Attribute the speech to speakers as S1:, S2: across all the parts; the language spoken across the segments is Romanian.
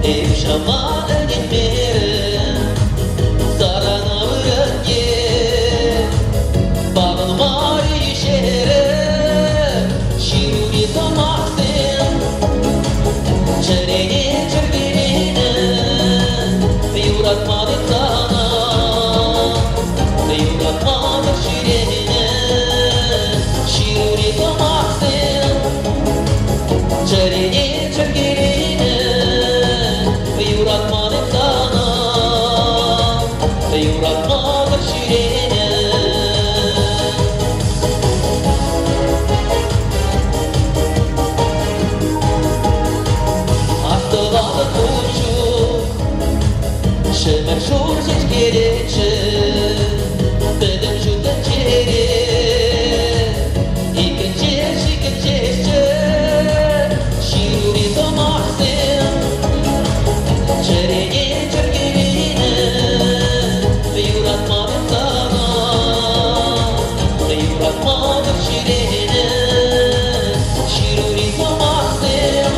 S1: Şamanın gitmeyen Sarana vırınge Bağın var işere Şiruni tomaksın Çereni çırgirine Yuratmadık sana Yuratmadık şirine Şiruni tomaksın Çereni çırgirine Yuratmadık sana Yuratmadık şirine Astıvalı kuşu Şemer şur seçkireçi Dedim şu tencere İkinci şikinceşçe Şiruri tomaksın Çereni çırgirine Yuratmadık sana Yuratmadık şirine Şiruri tomaksın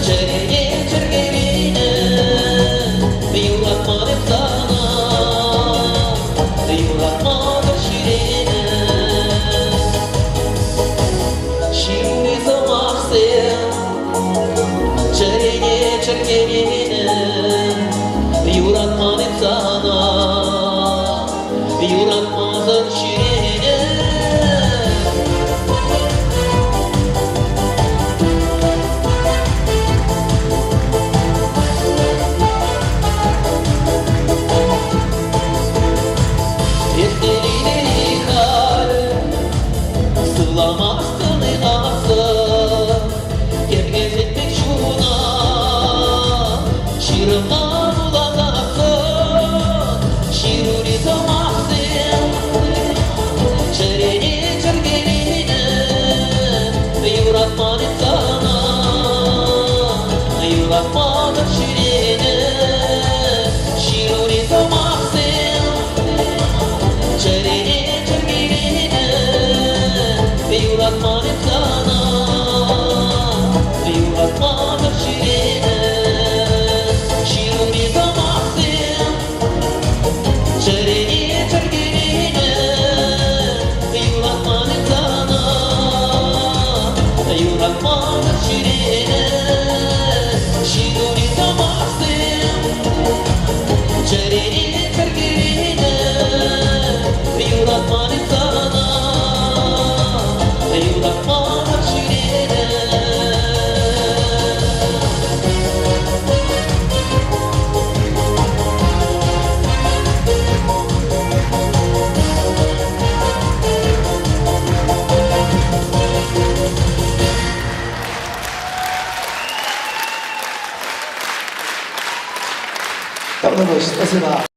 S1: Çereni çırgirine Yuratmadık sana Yuratmadık şirine Şiruri tomaksın Çereni çırgirine Yuratmadık sana Yuratmadık şirine Etleri kar Sılamazsın asıl Kepkez etmek şuna Şirima bulanaksın Şiruri tomaksın Çereni çırgirine Yuratmadık sana Yuratmadık şirine Şiruri tomaksın Çereni çırgirine Yuratmadık sana Yuratmadık şirine Şiruri tomaksın Çereni çırgirine Yuratmadık sana Yuratmadık şirine Şiruri tomaksın Çereni çırgirine Yuratmadık sana Yuratmadık şirine
S2: Спасибо.